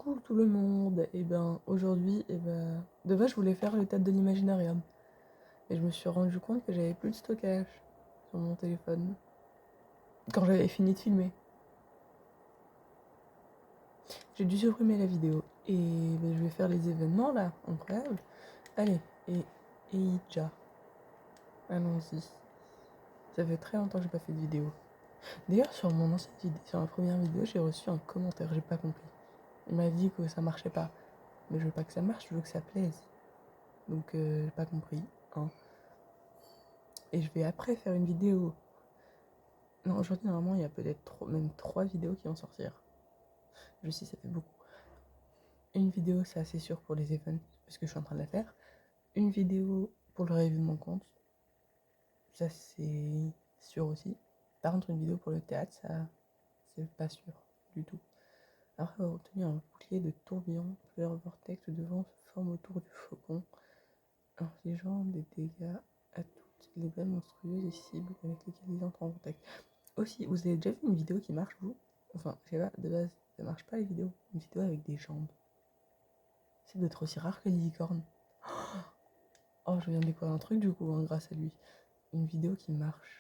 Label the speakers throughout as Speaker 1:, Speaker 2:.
Speaker 1: Coucou tout le monde, et ben aujourd'hui, de base je voulais faire le théâtre de l'Imaginarium. Et je me suis rendu compte que j'avais plus de stockage sur mon téléphone quand j'avais fini de filmer. J'ai dû supprimer la vidéo et je vais faire les événements là, incroyable. Allez, et Ija, allons-y. Ça fait très longtemps que j'ai pas fait de vidéo. D'ailleurs sur mon ancienne vidéo, sur ma première vidéo, j'ai reçu un commentaire, j'ai pas compris. Il m'a dit que ça marchait pas. Mais je veux pas que ça marche, je veux que ça plaise. Donc j'ai pas compris, hein. Et je vais après faire une vidéo. Non, aujourd'hui, normalement, il y a peut-être même 3 vidéos qui vont sortir. Je sais, ça fait beaucoup. Une vidéo, c'est assez sûr pour les events, parce que je suis en train de la faire. Une vidéo pour le review de mon compte. Ça, c'est sûr aussi. Par contre, une vidéo pour le théâtre, ça, c'est pas sûr du tout. Après avoir obtenu un bouclier de tourbillon, plusieurs vortex de vent se forment autour du faucon, infligeant des dégâts à toutes les balles monstrueuses et cibles avec lesquelles ils entrent en contact. Aussi, vous avez déjà vu une vidéo qui marche, vous? Enfin, je sais pas, de base, ça marche pas les vidéos. Une vidéo avec des jambes. C'est d'être aussi rare que les licornes. Oh, je viens de découvrir un truc du coup, hein, grâce à lui. Une vidéo qui marche.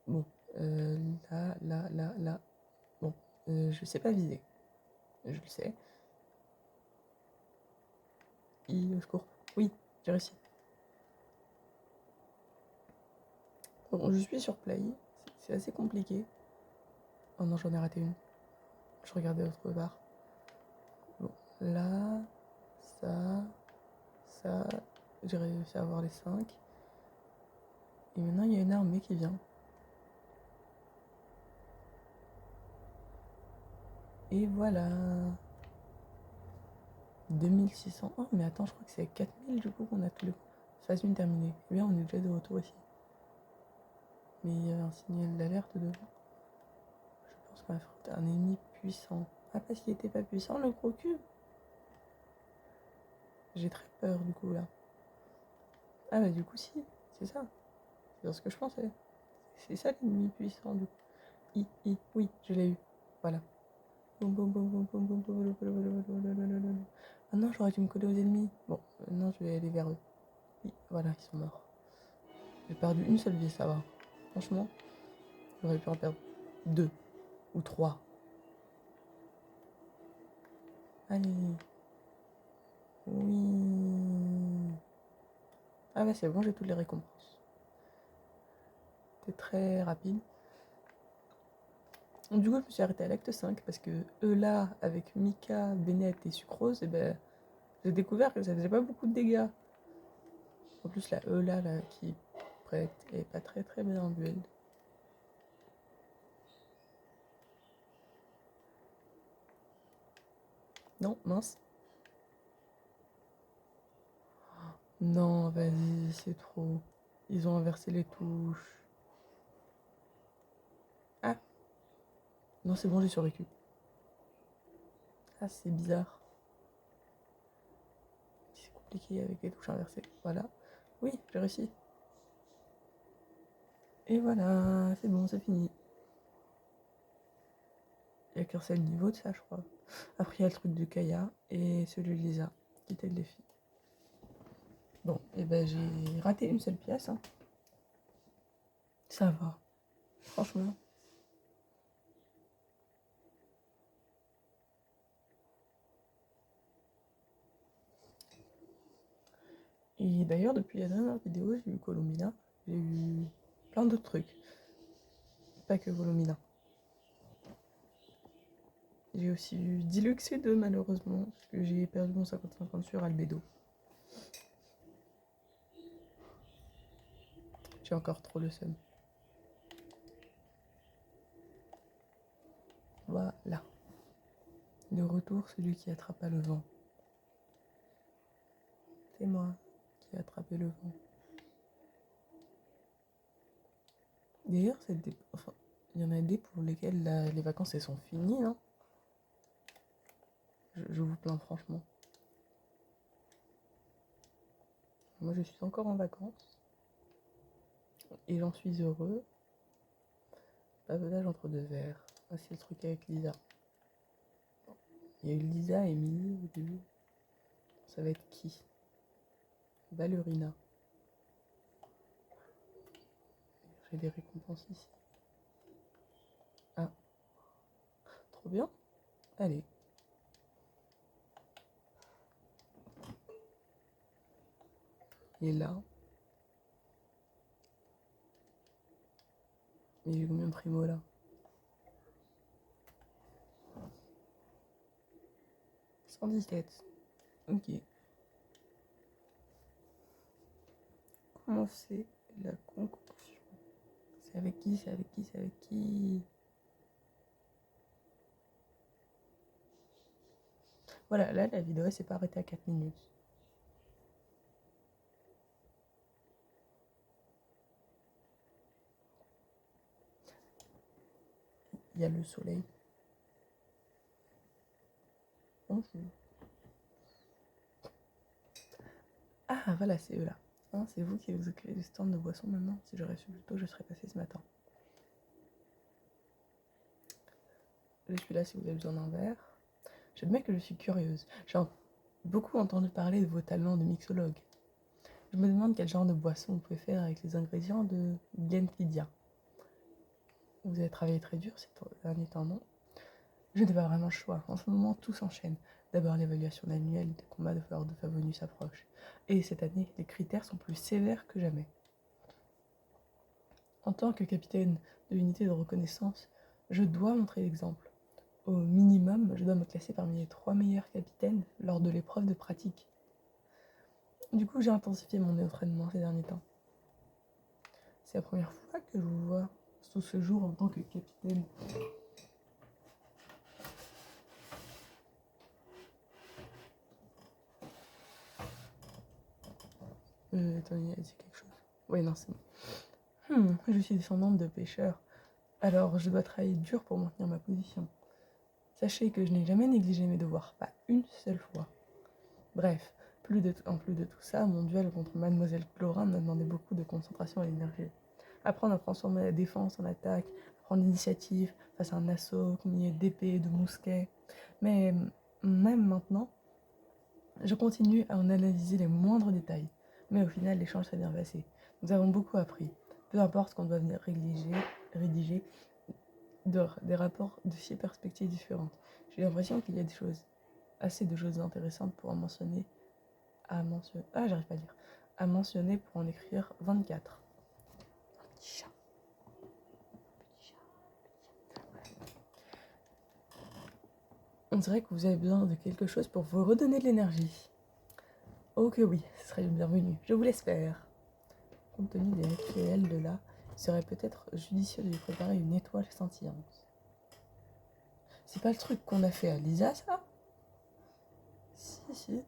Speaker 1: Bon, là. Bon, je sais pas viser. Je le sais. Au secours. Oui, j'ai réussi. Bon, je suis sur Play. C'est assez compliqué. Oh non, j'en ai raté une. Je regardais autre part. Bon, là, ça. J'ai réussi à avoir les 5. Et maintenant, il y a une armée qui vient. Et voilà. 2600. Oh, mais attends, je crois que c'est à 4000 du coup qu'on a tout le phase 1 terminée. Eh bien, on est déjà de retour ici. Mais il y a un signal d'alerte devant. Je pense qu'on affronte un ennemi puissant. Ah, parce qu'il était pas puissant, le gros cul. J'ai très peur du coup là. Ah, bah du coup, si. C'est ça. C'est ce que je pensais. C'est ça l'ennemi puissant du coup. Oui, je l'ai eu. Voilà. Ah non, j'aurais dû me coller aux ennemis. Bon, non, je vais aller vers eux. Oui, voilà, ils sont morts. J'ai perdu une seule vie, ça va. Franchement, j'aurais pu en perdre 2 ou 3. Allez. Oui. Ah bah c'est bon, j'ai toutes les récompenses. C'était très rapide. Donc, du coup, je me suis arrêtée à l'acte 5 parce que eux là, avec Mika, Bennett et Sucrose, j'ai découvert que ça faisait pas beaucoup de dégâts. En plus, la là, qui prête est pas très très bien en duel. Non, mince. Non, vas-y, c'est trop. Ils ont inversé les touches. Ah, non, c'est bon, j'ai survécu. Ah, c'est bizarre. C'est compliqué avec les touches inversées. Voilà. Oui, j'ai réussi. Et voilà, c'est bon, c'est fini. Il n'y a qu'un seul niveau de ça, je crois. Après, il y a le truc de Kaya et celui de Lisa, qui était les filles. Bon, et j'ai raté une seule pièce. Hein. Ça va, franchement. Et d'ailleurs, depuis la dernière vidéo, j'ai eu Colomina. J'ai eu plein d'autres trucs. Pas que Volumina. J'ai aussi eu Deluxe 2 malheureusement, parce que j'ai perdu mon 50-50 sur Albedo. J'ai encore trop le seum. Voilà. De retour, celui qui attrapa le vent. C'est moi qui ai attrapé le vent. D'ailleurs, enfin, il y en a des pour lesquels les vacances elles sont finies, non? Je vous plains franchement. Moi, je suis encore en vacances et j'en suis heureux. Papotage entre deux verres. Ah, c'est le truc avec Lisa. Il y a eu Lisa et Emily au début. Ça va être qui? Ballerina. J'ai des récompenses ici. Ah, trop bien. Allez. Et là. Mais j'ai combien de primo là? 117. Ok. Comment c'est la concoction? C'est avec qui? C'est avec qui? C'est avec qui? Voilà, là la vidéo s'est pas arrêtée à 4 minutes. Il y a le soleil. Bonjour. Ah voilà, c'est eux là. Hein, c'est vous qui vous occupez du stand de boissons maintenant. Si j'aurais su plus tôt, je serais passée ce matin. Je suis là si vous avez besoin d'un verre. J'admets que je suis curieuse. J'ai beaucoup entendu parler de vos talents de mixologue. Je me demande quel genre de boisson vous pouvez faire avec les ingrédients de Gentidia. Vous avez travaillé très dur ces derniers temps, non? Je n'ai pas vraiment le choix. En ce moment, tout s'enchaîne. D'abord, l'évaluation annuelle des combats de fleurs de Favonius approche. Et cette année, les critères sont plus sévères que jamais. En tant que capitaine de l'unité de reconnaissance, je dois montrer l'exemple. Au minimum, je dois me classer parmi les 3 meilleurs capitaines lors de l'épreuve de pratique. Du coup, j'ai intensifié mon entraînement ces derniers temps. C'est la première fois que je vous vois sous ce jour en tant que capitaine. Attendez, il a dit quelque chose. Oui, non, c'est bon. Je suis descendante de pêcheurs, alors je dois travailler dur pour maintenir ma position. Sachez que je n'ai jamais négligé mes devoirs, pas une seule fois. Bref, en plus de tout ça, mon duel contre Mademoiselle Clorin m'a demandé beaucoup de concentration et d'énergie. Apprendre à transformer la défense en attaque, prendre l'initiative face à un assaut combiné d'épée et de mousquet. Mais même maintenant, je continue à en analyser les moindres détails. Mais au final, l'échange s'est bien passé. Nous avons beaucoup appris. Peu importe qu'on doit venir rédiger des rapports de 6 perspectives différentes. J'ai l'impression qu'il y a assez de choses intéressantes pour à mentionner pour en écrire 24. Petit chat. On dirait que vous avez besoin de quelque chose pour vous redonner de l'énergie. Oh que oui, ce serait le bienvenu, je vous l'espère. Compte tenu des rituels de là, il serait peut-être judicieux de lui préparer une étoile scintillante. C'est pas le truc qu'on a fait à Lisa, ça? Si.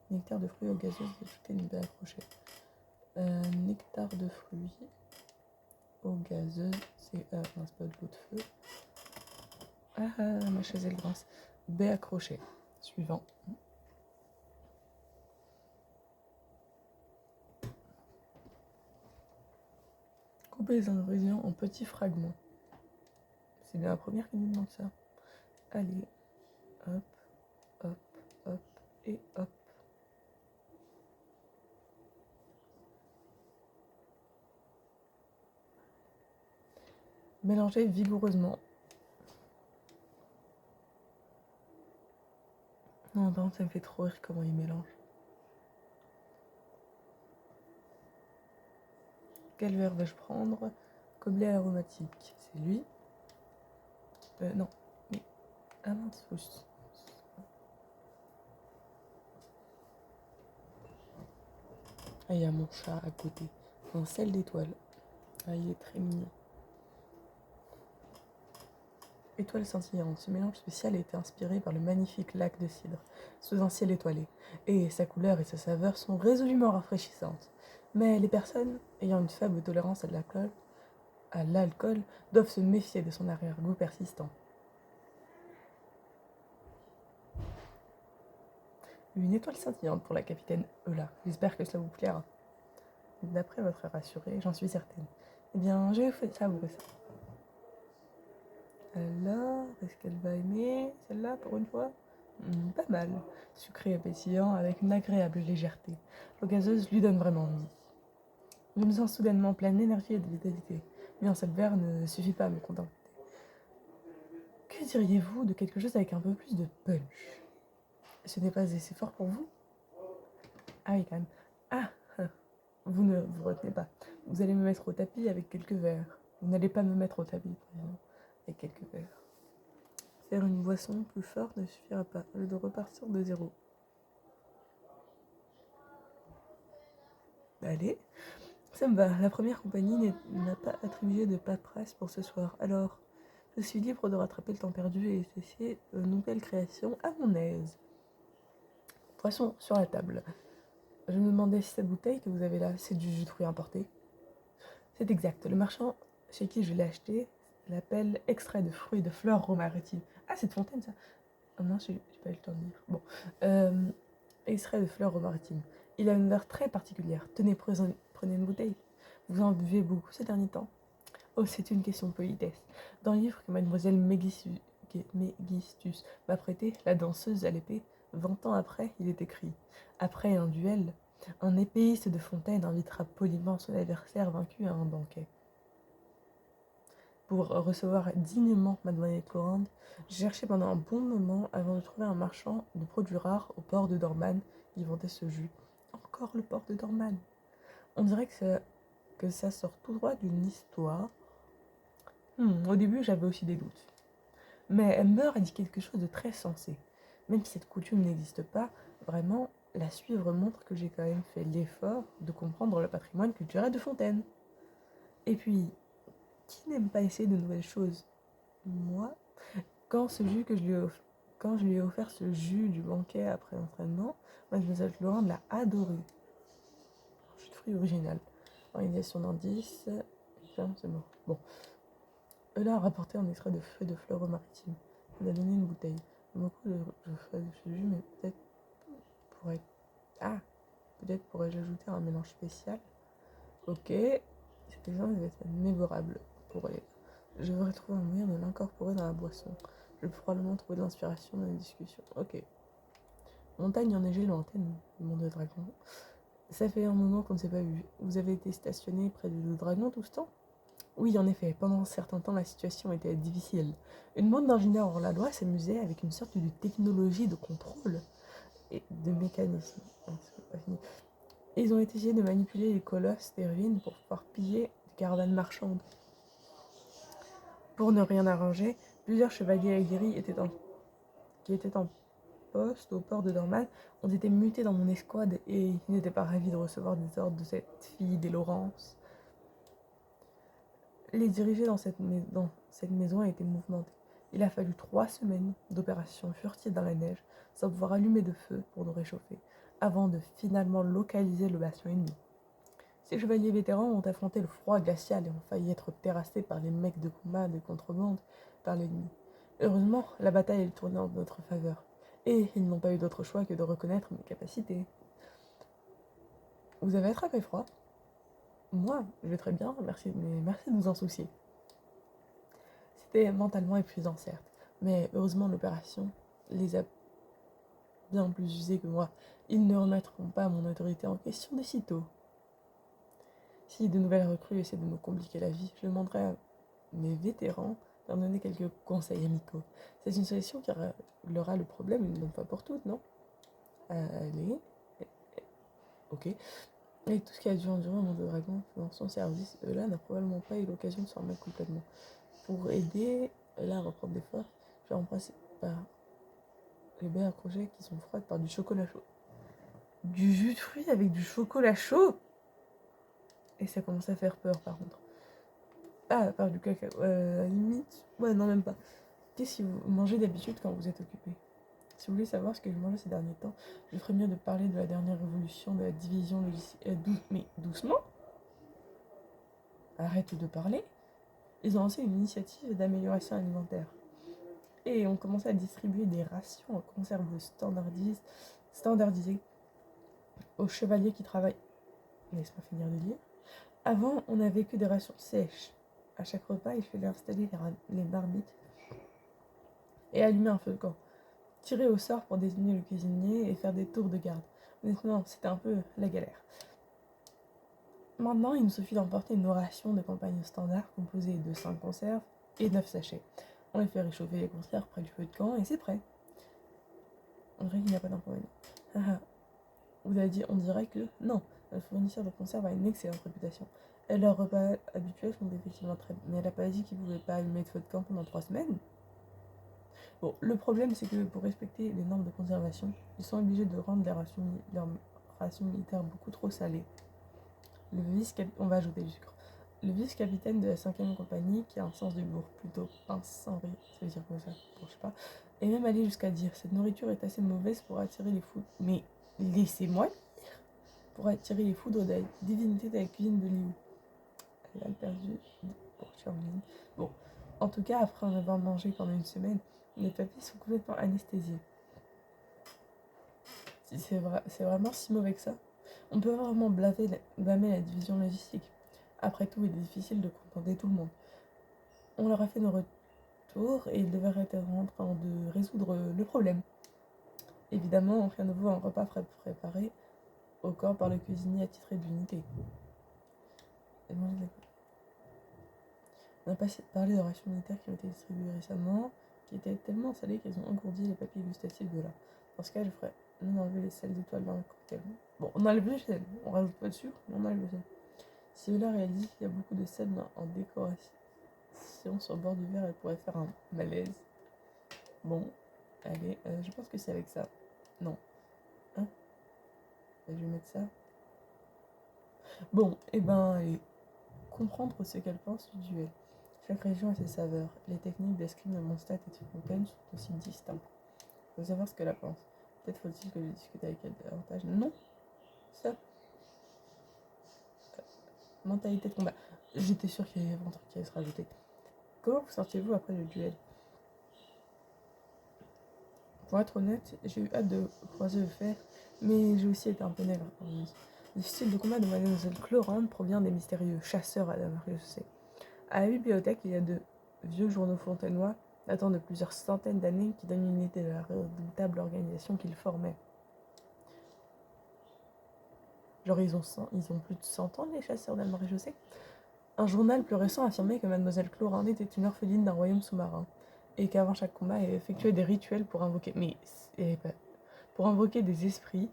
Speaker 1: Nectar de fruits aux gazeuses ajouté une baie accrochée. Nectar de fruits aux gazeuses, c'est pas de l'eau de feu. Ah, ma chaise elle grince. Baie accrochée. Suivant. Couper les ingrédients en petits fragments. C'est bien la première qui nous demande ça. Allez, hop, et hop. Mélangez vigoureusement. Non, par contre, ça me fait trop rire comment il mélange. Quel verre vais-je prendre? Gobelet aromatique, c'est lui. Non, mais... Ah mince, Ah, il y a mon chat à côté. Un sel d'étoile. Ah, il est très mignon. Étoile scintillante. Ce mélange spécial a été inspiré par le magnifique lac de Cidre, sous un ciel étoilé. Et sa couleur et sa saveur sont résolument rafraîchissantes. Mais les personnes ayant une faible tolérance à l'alcool doivent se méfier de son arrière-goût persistant. Une étoile scintillante pour la capitaine Eula. J'espère que cela vous plaira. D'après votre rassuré, j'en suis certaine. Eh bien, je vais vous faire savourer ça. Alors, est-ce qu'elle va aimer celle-là pour une fois? Pas mal. Sucré et pétillant avec une agréable légèreté. L'eau gazeuse lui donne vraiment envie. Je me sens soudainement pleine d'énergie et de vitalité. Mais un seul verre ne suffit pas à me contenter. Que diriez-vous de quelque chose avec un peu plus de punch? Ce n'est pas assez fort pour vous? Ah oui, quand même. Ah, vous ne vous retenez pas. Vous allez me mettre au tapis avec quelques verres. Vous n'allez pas me mettre au tapis, président, avec quelques verres. Faire une boisson plus forte ne suffira pas. Je dois repartir de zéro. Allez, ça me va. La première compagnie n'a pas attribué de paperasse pour ce soir. Alors, je suis libre de rattraper le temps perdu et d'essayer une nouvelle création à mon aise. Poisson sur la table. Je me demandais si cette bouteille que vous avez là, c'est du jus de fruits importé. C'est exact. Le marchand chez qui je l'ai acheté l'appelle extrait de fruits de fleurs romaritimes. Ah, c'est de Fontaine, ça. Ah non, j'ai pas eu le temps de lire. Bon. Extrait de fleurs romaritimes. Il a une odeur très particulière. Tenez, prenez une bouteille. Vous en buvez beaucoup ces derniers temps? Oh, c'est une question de politesse. Dans le livre que mademoiselle Mégistus m'a prêté, La danseuse à l'épée, 20 ans après, il est écrit: après un duel, un épéiste de Fontaine invitera poliment son adversaire vaincu à un banquet. Pour recevoir dignement mademoiselle Clorinde, j'ai cherché pendant un bon moment avant de trouver un marchand de produits rares au port de Dorman qui vendait ce jus. Encore le port de Dorman. On dirait que ça sort tout droit d'une histoire. Au début, j'avais aussi des doutes. Mais Humber a dit quelque chose de très sensé. Même si cette coutume n'existe pas, vraiment, la suivre montre que j'ai quand même fait l'effort de comprendre le patrimoine culturel de Fontaine. Et puis, qui n'aime pas essayer de nouvelles choses? Moi, quand je lui ai offert ce jus du banquet après l'entraînement, mademoiselle Laurent l'a adoré. Jus de fruits original. Organisation d'indices. C'est bon. Bon. Euler a rapporté un extrait de feuilles de fleurs maritimes. Il a donné une bouteille. Beaucoup de feuilles de ce jus, mais peut-être pourrais-je ajouter un mélange spécial. Ok. Cet exemple va être mémorable pour elle. Je devrais trouver un moyen de l'incorporer dans la boisson. Je vais probablement trouver de l'inspiration dans les discussions. Ok. Montagne enneigée lointaine, monde de dragon. Ça fait un moment qu'on ne s'est pas vu. Vous avez été stationné près du dragon tout ce temps? Oui, en effet, pendant un certain temps, la situation était difficile. Une bande d'ingénieurs hors la loi s'amusait avec une sorte de technologie de contrôle et de mécanisme. C'est pas fini. Ils ont essayé de manipuler les colosses des ruines pour pouvoir piller des caravanes marchandes. Pour ne rien arranger, plusieurs chevaliers aguerris qui étaient en poste au port de Dorman ont été mutés dans mon escouade et ils n'étaient pas ravis de recevoir des ordres de cette fille des Laurence. Les diriger dans cette maison a été mouvementé. Il a fallu 3 semaines d'opérations furtives dans la neige, sans pouvoir allumer de feu pour nous réchauffer, avant de finalement localiser le bastion ennemi. Ces chevaliers vétérans ont affronté le froid glacial et ont failli être terrassés par les mecs de combat de contrebande par l'ennemi. Heureusement, la bataille est tournée en notre faveur, et ils n'ont pas eu d'autre choix que de reconnaître mes capacités. Vous avez attrapé froid? Moi, je vais très bien, merci, mais merci de vous en soucier. C'était mentalement épuisant, certes, mais heureusement l'opération les a bien plus usés que moi. Ils ne remettront pas mon autorité en question de sitôt. Si de nouvelles recrues essaient de me compliquer la vie, je demanderai à mes vétérans de leur donner quelques conseils amicaux. C'est une solution qui réglera le problème une bonne fois pour toutes, non? Allez. Ok. Et tout ce qui a dû endurer mon dragon dans son service, là n'a probablement pas eu l'occasion de se remettre complètement. Pour aider là à reprendre des forces, je vais remplacer par les baies accrochées qui sont froides par du chocolat chaud. Du jus de fruits avec du chocolat chaud? Et ça commence à faire peur par contre. Ah, par du cacao. À la limite. Ouais, non, même pas. Qu'est-ce que vous mangez d'habitude quand vous êtes occupé? Si vous voulez savoir ce que je mangeais ces derniers temps, je ferais mieux de parler de la dernière révolution de la division logicielle. Mais doucement? Arrête de parler. Ils ont lancé une initiative d'amélioration alimentaire. Et ont commencé à distribuer des rations en conserve standardisées aux chevaliers qui travaillent. Laisse-moi finir de lire. Avant, on n'avait que des rations sèches. À chaque repas, il fallait installer les marmites et allumer un feu de camp. Tirer au sort pour désigner le cuisinier et faire des tours de garde. Honnêtement, c'était un peu la galère. Maintenant, il nous suffit d'emporter une ration de campagne standard composée de 5 conserves et 9 sachets. On les fait réchauffer les conserves près du feu de camp et c'est prêt. On dirait qu'il n'y a pas d'inconvénient. Vous avez dit, on dirait que non, le fournisseur de conserve a une excellente réputation. Et leurs repas habituels sont effectivement très bons. Mais elle n'a pas dit qu'ils ne pouvaient pas allumer de feu de camp pendant 3 semaines. Bon, le problème, c'est que pour respecter les normes de conservation, ils sont obligés de rendre leurs rations militaires beaucoup trop salées. On va ajouter du sucre. Le vice-capitaine de la 5e compagnie, qui a un sens d'humour plutôt pince sans rire, ça veut dire quoi ça? Bon, je sais pas. Et même allé jusqu'à dire, cette nourriture est assez mauvaise pour attirer les foudres. Mais laissez-moi dire. Pour attirer les foudres de la divinité de la cuisine de Liu. Elle a perdu. Bon, en tout cas, après en avoir mangé pendant une semaine, les papilles sont complètement anesthésiées. C'est vraiment si mauvais que ça. On peut vraiment blâmer la division logistique. Après tout, il est difficile de contenter tout le monde. On leur a fait nos retours et ils devraient être en train de résoudre le problème. Évidemment, rien ne vaut un repas préparé au corps par le cuisinier attitré de l'unité. On n'a pas parlé de rations militaires qui ont été distribuées récemment, qui étaient tellement salées qu'elles ont engourdi les papilles gustatives de là. Dans ce cas, je ferais non enlever les sels d'étoiles dans le cocktail. Bon, on enlève le sel, on rajoute pas de sucre, mais on enlève le sel. Si Ola réalise qu'il y a beaucoup de sel en décoration sur le bord du verre, elle pourrait faire un malaise. Bon, allez, je pense que c'est avec ça. Non. Hein? Je vais mettre ça. Bon, et ben, allez. Comprendre ce qu'elle pense du duel. Chaque région a ses saveurs. Les techniques d'escrime de Mondstadt et de Fontaine sont aussi distinctes. Il faut savoir ce qu'elle pense. Peut-être faut-il que je discute avec elle davantage. Non. Ça. Mentalité de combat. J'étais sûre qu'il y avait un truc qui allait se rajouter. Comment vous sortez-vous après le duel? Pour être honnête, j'ai eu hâte de croiser le fer, mais j'ai aussi été un peu nègre. Le style de combat de Mademoiselle Clorande provient des mystérieux chasseurs à la Marie-Josée. À la bibliothèque, il y a de vieux journaux fontainois datant de plusieurs centaines d'années qui donnent une idée de la redoutable organisation qu'ils formaient. Genre, ils ont plus de 100 ans, les chasseurs d'Anne-Marie-José. Un journal plus récent affirmait que Mademoiselle Clorinde était une orpheline d'un royaume sous-marin, et qu'avant chaque combat, elle effectuait des rituels pour invoquer... pour invoquer des esprits,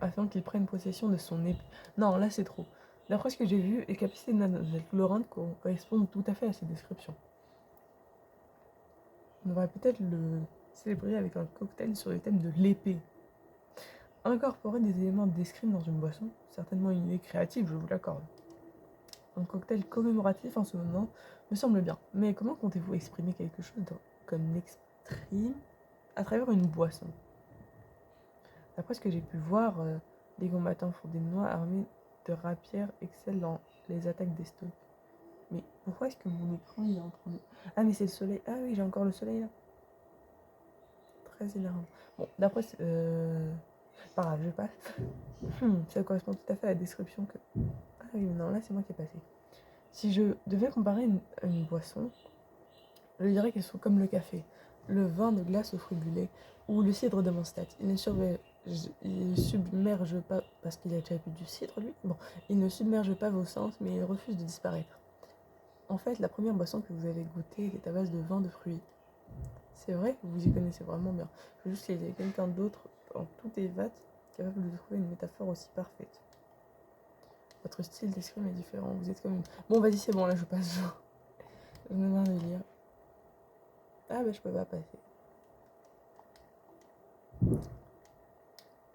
Speaker 1: afin qu'ils prennent possession de son épée. Non, là, c'est trop. D'après ce que j'ai vu, les capacités de Mademoiselle Clorinde correspondent tout à fait à ces descriptions. On devrait peut-être le célébrer avec un cocktail sur le thème de l'épée. Incorporer des éléments d'escrime dans une boisson, certainement une idée créative, je vous l'accorde. Un cocktail commémoratif en ce moment me semble bien. Mais comment comptez-vous exprimer quelque chose comme l'exprime à travers une boisson? D'après ce que j'ai pu voir, les combattants fourdinois armés de rapières excellent dans les attaques des stocks. Mais pourquoi est-ce que mon écran il est en train de... Ah mais c'est le soleil. Ah oui, j'ai encore le soleil là. Très énervant. Bon, d'après... Pas grave, je passe. Ça correspond tout à fait à la description que... Ah oui, non, là c'est moi qui ai passé. Si je devais comparer une boisson, je dirais qu'elles sont comme le café, le vin de glace au fruits du lait ou le cidre de Mondstadt. Il ne submerge pas, parce qu'il a déjà bu du cidre lui, bon, il ne submerge pas vos sens, mais il refuse de disparaître. En fait, la première boisson que vous avez goûtée est à base de vin de fruits. C'est vrai, vous y connaissez vraiment bien. Je veux juste qu'il y ait quelqu'un d'autre en tout et vat capable de trouver une métaphore aussi parfaite. Votre style d'escrime est différent, vous êtes comme une... Bon, vas-y, c'est bon, là, je passe. Je me demande de lire. Ah, bah, je peux pas passer.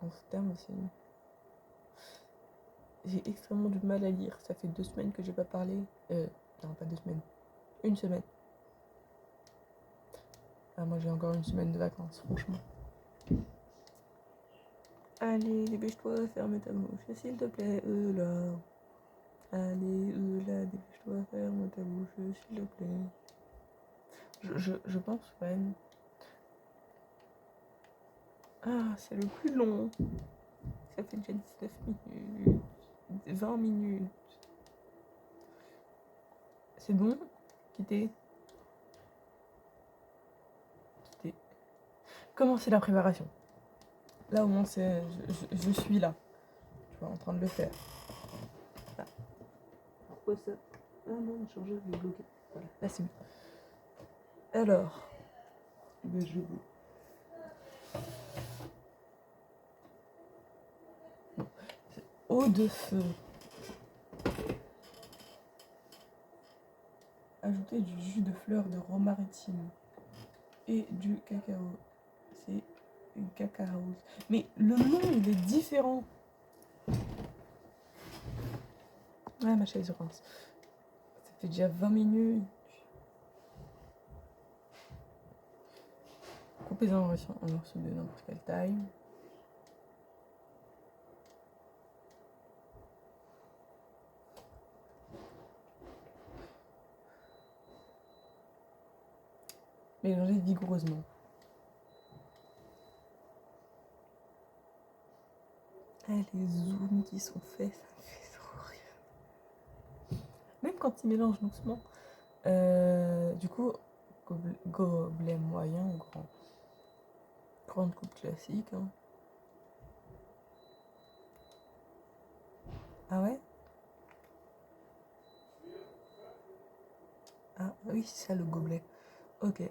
Speaker 1: En ce terme aussi. J'ai extrêmement du mal à lire. Ça fait 2 semaines que j'ai pas parlé. Non, pas 2 semaines. 1 semaine. Ah, moi, j'ai encore 1 semaine de vacances, franchement. Allez, dépêche-toi, ferme ta bouche, s'il te plaît, là. Allez, là, dépêche-toi, ferme ta bouche, s'il te plaît. Je pense quand même. Ah, c'est le plus long. Ça fait déjà 19 minutes. 20 minutes. C'est bon? Quittez. commencer la préparation. Là, au moins, je suis là. Tu vois, en train de le faire. Là. Pourquoi ça? Ah non, le chargeur est bloqué. Voilà, là, c'est mieux. Alors, ben, je vais... Bon. Eau de feu. Ajouter du jus de fleurs de rose maritime et du cacao. C'est une cacao. Mais le nom, il est différent. Ouais, ma chaise rince. Ça fait déjà 20 minutes. Coupez-en en morceaux de n'importe quelle taille. Mélangez vigoureusement. Ah, les zooms qui sont faits, ça me fait trop rire. Même quand ils mélangent doucement. Du coup, gobelet moyen ou grand? Grande coupe classique. Hein. Ah ouais? Ah oui, c'est ça le gobelet. Ok.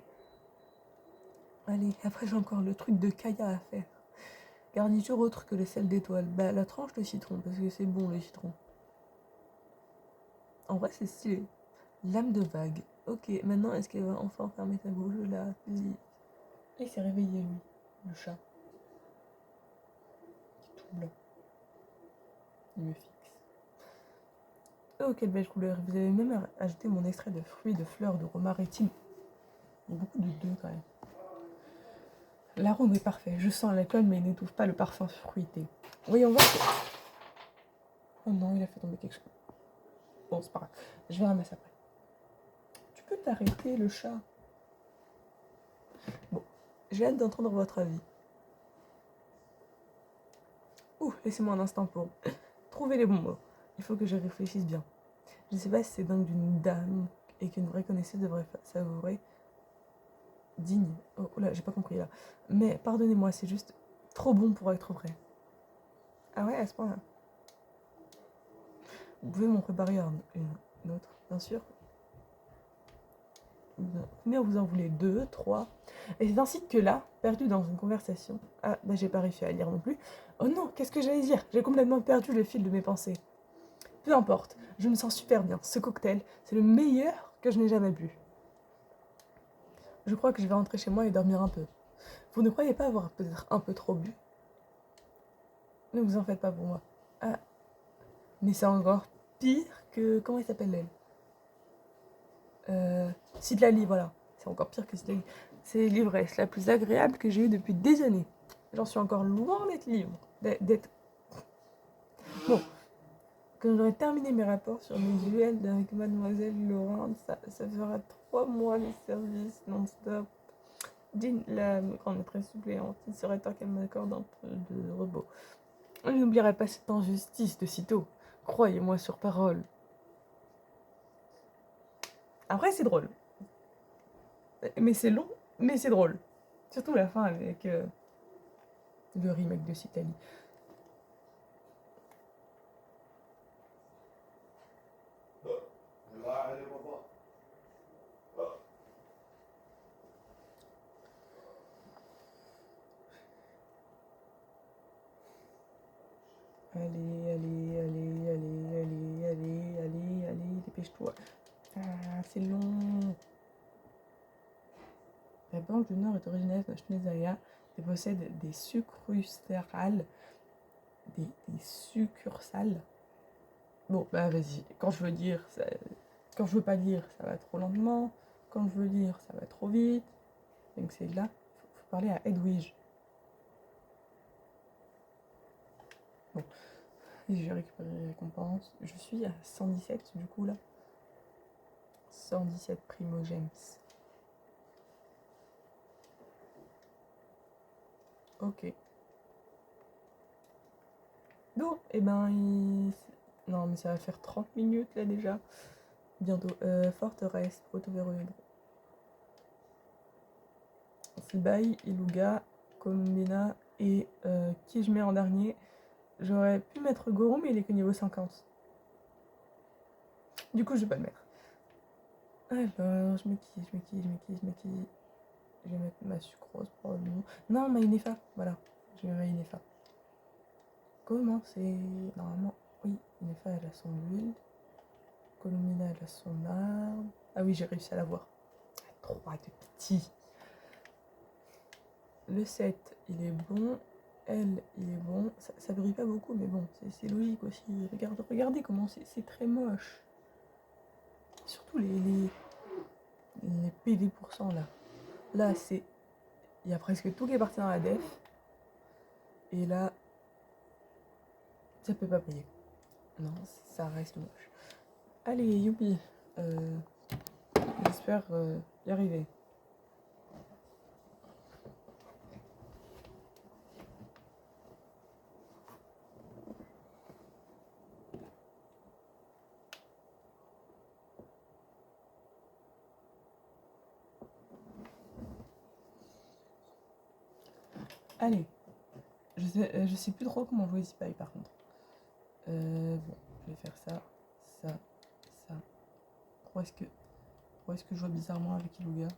Speaker 1: Allez, après j'ai encore le truc de Kaya à faire. Garniture autre que le sel d'étoile. Bah la tranche de citron, parce que c'est bon le citron. En vrai c'est stylé. Lame de vague. Ok, maintenant est-ce qu'elle va enfin fermer sa bouche là? Il s'est réveillé lui, le chat. Qui est tout blanc. Il me fixe. Oh quelle belle couleur. Vous avez même ajouté mon extrait de fruits de fleurs de rose maritime. Il y a beaucoup de deux quand même. L'arôme est parfait. Je sens l'alcool mais il n'étouffe pas le parfum fruité. Oui, on va... Oh non, il a fait tomber quelque chose. Bon, c'est pas grave. Je vais ramasser après. Tu peux t'arrêter, le chat? Bon, j'ai hâte d'entendre votre avis. Ouh, laissez-moi un instant pour trouver les bons mots. Il faut que je réfléchisse bien. Je ne sais pas si c'est dingue d'une dame et qu'une vraie connaisseuse devrait savourer digne. Oh là, j'ai pas compris là. Mais pardonnez-moi, c'est juste trop bon pour être vrai. Ah ouais, à ce point-là. Vous pouvez m'en préparer une autre, bien sûr. Combien vous en voulez? 2, 3. Et c'est ainsi que là, perdu dans une conversation. Ah, bah j'ai pas réussi à lire non plus. Oh non, qu'est-ce que j'allais dire? J'ai complètement perdu le fil de mes pensées. Peu importe, je me sens super bien. Ce cocktail, c'est le meilleur que je n'ai jamais bu. Je crois que je vais rentrer chez moi et dormir un peu. Vous ne croyez pas avoir peut-être un peu trop bu? Ne vous en faites pas pour moi. Ah, mais c'est encore pire que... Comment il s'appelle elle? Citlali, voilà. C'est encore pire que Citlali. C'est l'ivresse la plus agréable que j'ai eue depuis des années. J'en suis encore loin d'être libre. D'être... Bon, quand j'aurai terminé mes rapports sur mes duels avec Mademoiselle Laurent, ça fera 3 mois de service non-stop. Jean, la grande maîtresse suppléante, il serait temps qu'elle m'accorde un peu de repos. Je n'oublierai pas cette injustice de sitôt. Croyez-moi sur parole. Après, c'est drôle. Mais c'est long, mais c'est drôle. Surtout la fin avec le remake de Citali. Allez, dépêche-toi. Ah, c'est long. La Banque du Nord est originaire de Schneezaia et possède des succursales. Des succursales. Bon, bah vas-y. Quand je veux dire, quand je veux pas lire, ça va trop lentement. Quand je veux lire, ça va trop vite. Donc c'est là, faut parler à Edwige. Bon, et je vais récupérer les récompenses. Je suis à 117 du coup là. 117 primogems. Ok. Non, et ben non mais ça va faire 30 minutes là déjà. Bientôt. Forteresse, proto-verrouillé. Sibai, Iluga, Colombina et qui je mets en dernier. J'aurais pu mettre Goro, mais il est que niveau 50. Du coup, je vais pas le mettre. Alors, je mets qui. Je vais mettre ma sucrose probablement. Non, ma Inefa, voilà. Je vais mettre ma Inefa. Comment c'est... Normalement, oui, Inefa, elle a son huile. Colomina, elle a son arbre. Ah oui, j'ai réussi à l'avoir. 3 de petits. Le 7, il est bon. Elle, il est bon. Ça brille pas beaucoup, mais bon, c'est logique aussi. Regardez comment c'est très moche. Surtout les PV% là. Là, c'est... Il y a presque tout qui est parti dans la def. Et là, ça peut pas payer. Non, ça reste moche. Allez, youpi. J'espère y arriver. Allez. Je sais plus trop comment jouer Zipai par contre. Bon, je vais faire ça, ça, ça. Pourquoi est-ce que je vois bizarrement avec Iluga?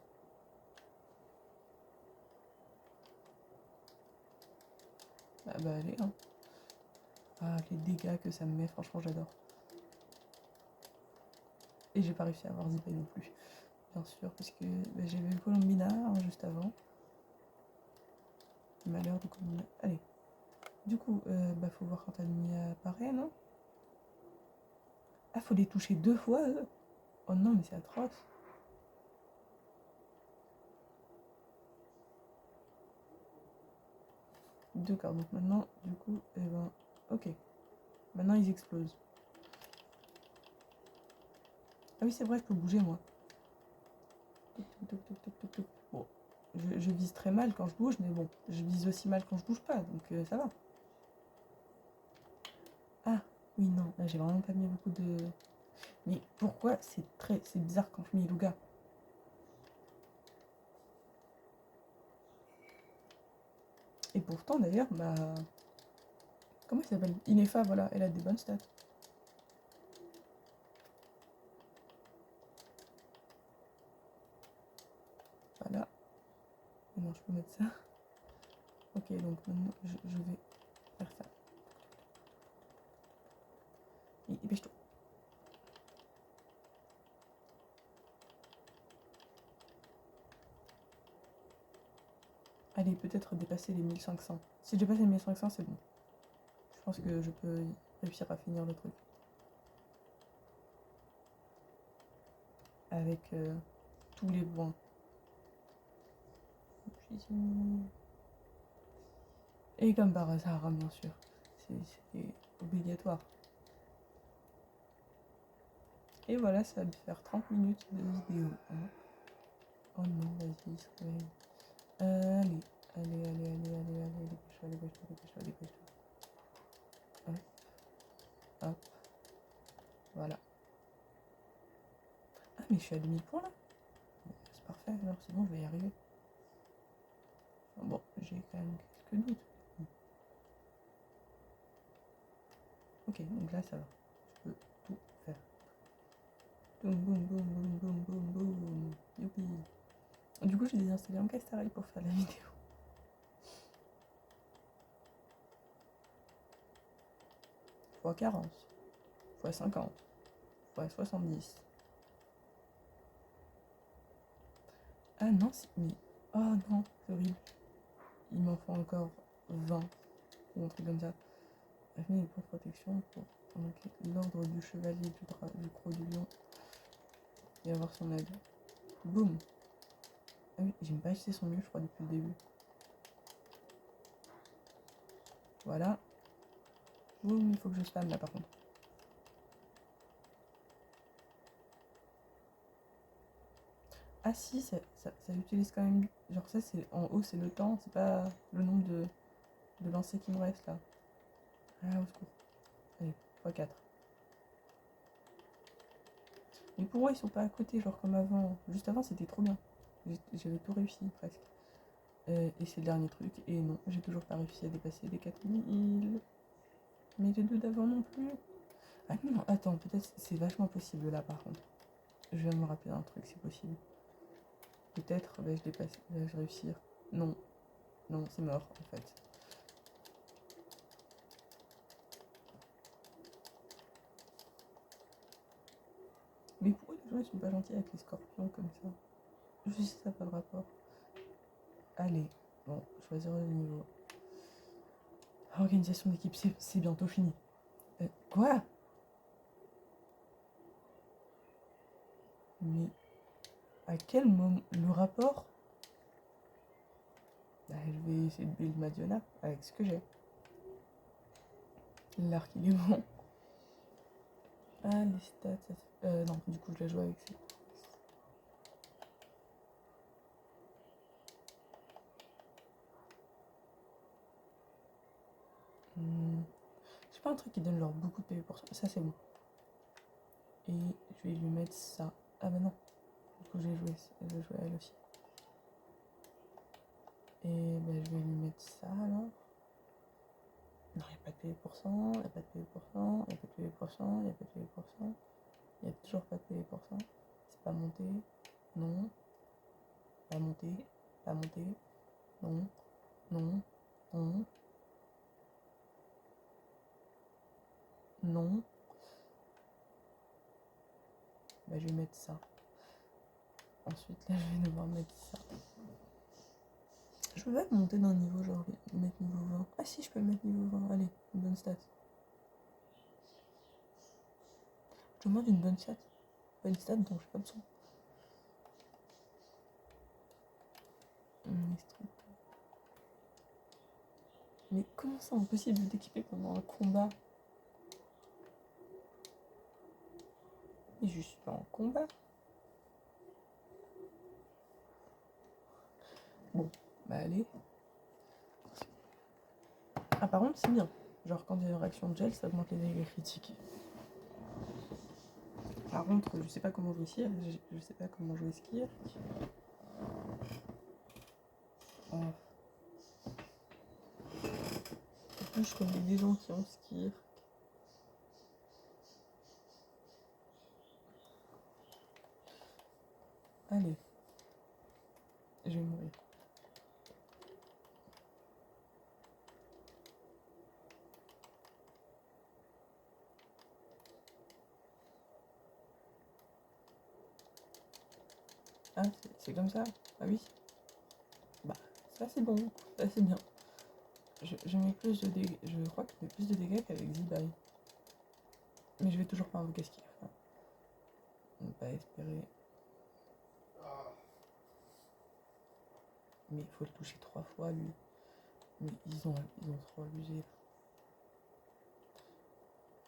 Speaker 1: Bah allez, hein. Ah, les dégâts que ça me met, franchement, j'adore. Et j'ai pas réussi à avoir Zipai non plus. Bien sûr, parce que bah, j'avais eu Colombina hein, juste avant. Malheur de Colombina. Allez. Du coup, bah faut voir quand Adeline apparaît, non? Ah, faut les toucher 2 fois, eux. Oh non, mais c'est atroce. D'accord, donc maintenant, du coup, eh ben, ok. Maintenant, ils explosent. Ah oui, c'est vrai, je peux bouger, moi. Bon, je vise très mal quand je bouge, mais bon, je vise aussi mal quand je bouge pas, donc ça va. Ah, oui, non, là, j'ai vraiment pas mis beaucoup de... Mais pourquoi c'est bizarre quand je mets Iluga? Et pourtant, d'ailleurs, bah... Comment il s'appelle? Inefa, voilà, elle a des bonnes stats. Voilà. Non, je peux mettre ça. Ok, donc maintenant, je vais faire ça. Et dépêche-toi. Allez, peut-être dépasser les 1500. Si je dépasse les 1500, c'est bon. Je pense que je peux réussir à finir le truc. Avec tous les points. Et comme par hasard, bien sûr. C'est obligatoire. Et voilà, ça va me faire 30 minutes de vidéo. Hein. Oh non, vas-y, se réveille. Allez, dépêche-toi. Hop, hop, voilà. Ah, mais je suis à 2000 points là. C'est parfait, alors c'est bon, je vais y arriver. Bon, j'ai quand même quelques doutes. Ok, donc là ça va. Je peux tout faire. Boum, boum. Youpi. Du coup, j'ai désinstallé Ancastarel pour faire la vidéo. Fois 40, fois 50, fois 70. Ah non, mais... Oh non, c'est horrible. Il m'en faut encore 20 ou un truc comme ça. Avenir des points de protection pour invoquer l'ordre du chevalier du croc du lion et avoir son aide. Boum. Ah oui, j'ai pas acheté son mieux, je crois, depuis le début. Voilà. Boum, il faut que je spam là par contre. Ah si, ça utilise quand même... Genre ça, c'est en haut, c'est le temps, c'est pas le nombre de lancers qui me reste là. Ah, au secours. Allez, x4. Mais pourquoi ils sont pas à côté, genre comme avant? Juste avant, c'était trop bien. J'avais tout réussi, presque. Et c'est le dernier truc. Et non, j'ai toujours pas réussi à dépasser les 4000. Mais les deux d'avant non plus. Ah non, attends, peut-être c'est vachement possible là par contre. Je viens de me rappeler d'un truc, c'est possible. Peut-être vais-je dépasser, vais-je réussir. Non, non, c'est mort en fait. Mais pourquoi les gens ils sont pas gentils avec les scorpions comme ça? Je sais ça n'a pas de rapport. Allez, bon, choisir le niveau. Organisation d'équipe, c'est bientôt fini. Quoi? Mais à quel moment le rapport? Bah, je vais essayer de build Madiona avec ce que j'ai. L'arc il est bon. Ah les stats, ça non, du coup je la joue avec ça. C'est pas un truc qui donne leur beaucoup de PV pour ça. Ça c'est bon. Et je vais lui mettre ça. Ah bah non. Du coup je vais jouer elle aussi. Et bah, je vais lui mettre ça alors. Non, il n'y a pas de PV pour cent, il n'y a pas de PV pour cent, il n'y a pas de PV pour cent, il n'y a pas de PV pour cent. Il n'y a toujours pas de PV pour cent. C'est pas monté. Non. Pas monté. Pas monté. Non. Non. Non. Non. Bah, je vais mettre ça. Ensuite, là, je vais devoir mettre ça. Je peux pas monter d'un niveau, genre mettre niveau 20. Ah si, je peux mettre niveau 20. Allez, une bonne stat. Je demande une bonne stat. Pas une stat dont j'ai pas besoin. Mais comment c'est impossible d'équiper pendant un combat? Mais je suis pas en combat. Bon, bah allez. Ah par contre c'est bien. Genre quand il y a une réaction de gel, ça augmente les dégâts critiques. Par contre, je sais pas comment jouer Skirk. Je sais pas comment jouer Skirk. Oh. En plus, je connais des gens qui ont Skirk. Allez. Je vais mourir. Ah, c'est comme ça? Ah oui? Bah, ça c'est bon. Ça c'est bien. Je mets plus de dégâts. Je crois que je mets plus de dégâts qu'avec Zibai. Mais je vais toujours pas invoquer Skirk. Hein. On va pas espérer. Mais il faut le toucher 3 fois lui. Mais ils ont trop abusé.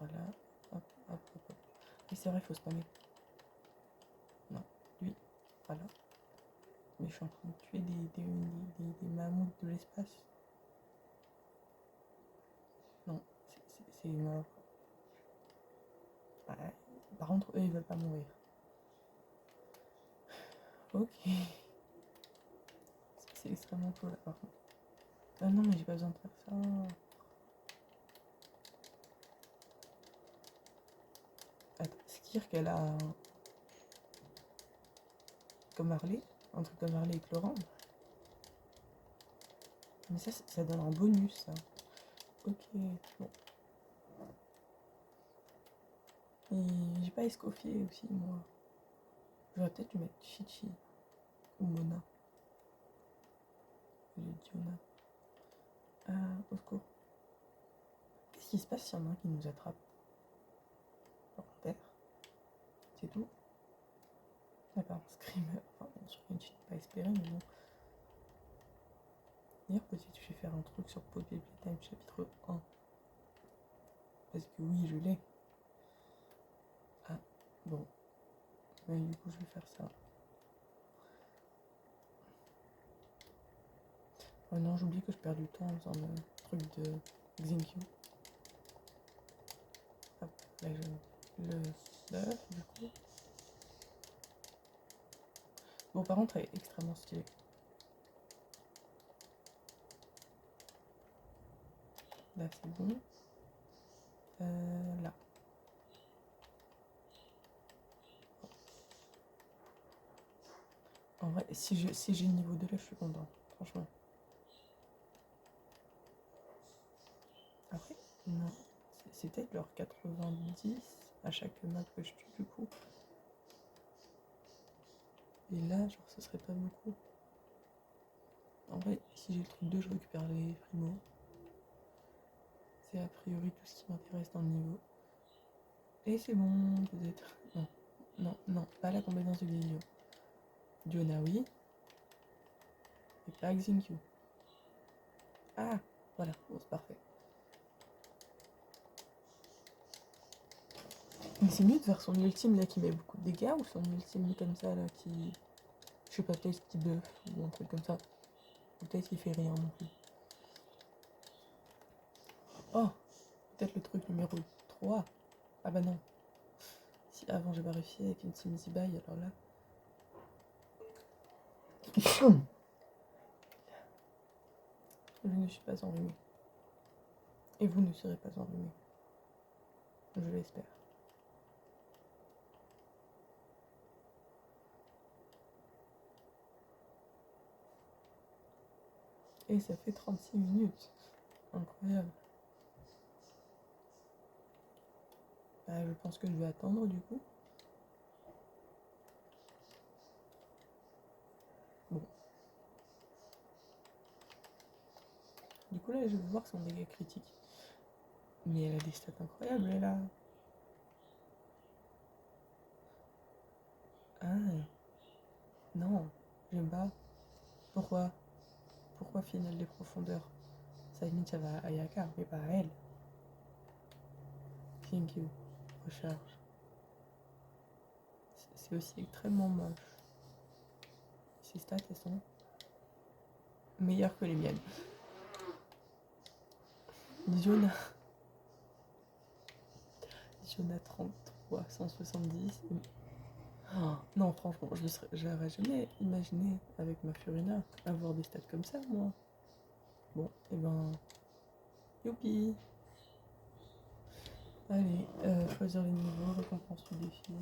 Speaker 1: Voilà. Hop, hop, hop, hop. Et c'est vrai, il faut spammer. Non, lui. Voilà. Mais je suis en train de tuer des mammouths de l'espace. Non, c'est mort. Ouais. Par contre, eux, ils veulent pas mourir. Ok. C'est extrêmement cool là, par contre. Ah non, mais j'ai pas besoin de faire ça. Attends, Skirk, elle a comme Harley, un truc comme Harley avec Laurent. Mais ça donne un bonus, ça. Ok, bon. Et j'ai pas escoffié aussi, moi. J'aurais peut-être dû mettre Chichi ou Mona. Ou Diona. Ah, au secours. Qu'est-ce qui se passe s'il y en a un qui nous attrape? On perd. C'est tout. D'accord, Screamer. Enfin, bon, sur une suite pas espérée, mais bon. D'ailleurs, peut-être je vais faire un truc sur Poppy Playtime chapitre 1. Parce que oui, je l'ai. Ah, bon. Mais du coup, je vais faire ça. Oh non, j'oublie que je perds du temps en faisant le truc de Xingqiu. Hop, là, le 9, du coup. Bon, par contre, elle est extrêmement stylée. Là, c'est bon. Là. En vrai, si j'ai le niveau 2 là, je suis content, franchement. Après, non. C'est peut-être leur 90 à chaque map que je tue du coup. Et là, genre, ce serait pas beaucoup. En vrai, si j'ai le truc 2, je récupère les primos. C'est a priori tout ce qui m'intéresse dans le niveau. Et c'est bon, peut-être. Non, non, non, pas la compétence de Galio. Diona, oui. Et pas Xingqiu. Ah, voilà, bon, c'est parfait. Mais c'est mieux de faire son ultime là qui met beaucoup de dégâts ou son ultime comme ça là qui. Je sais pas, peut-être qui buff ou un truc comme ça. Ou peut-être qu'il fait rien non plus. Oh, peut-être le truc numéro 3. Ah bah non. Si avant j'ai pas réussi avec une team Zibai, alors là. Je ne suis pas enrhumée. Et vous ne serez pas enrhumé. Je l'espère. Et ça fait 36 minutes. Incroyable. Bah, je pense que je vais attendre du coup. Bon. Du coup là je vais voir son dégât critique. Mais elle a des stats incroyables elle a. Ah non, j'aime pas. Pourquoi? Pourquoi finale des profondeurs? Ça limite ça va à Ayaka, mais pas à elle. Thank you. Recharge. C'est aussi extrêmement moche. Ses stats elles sont meilleures que les miennes. Diona 33, 170. Oh, non, franchement, j'aurais jamais imaginé avec ma Furina avoir des stats comme ça, moi. Bon, et ben, youpi. Allez, choisir les niveaux, récompense du défi.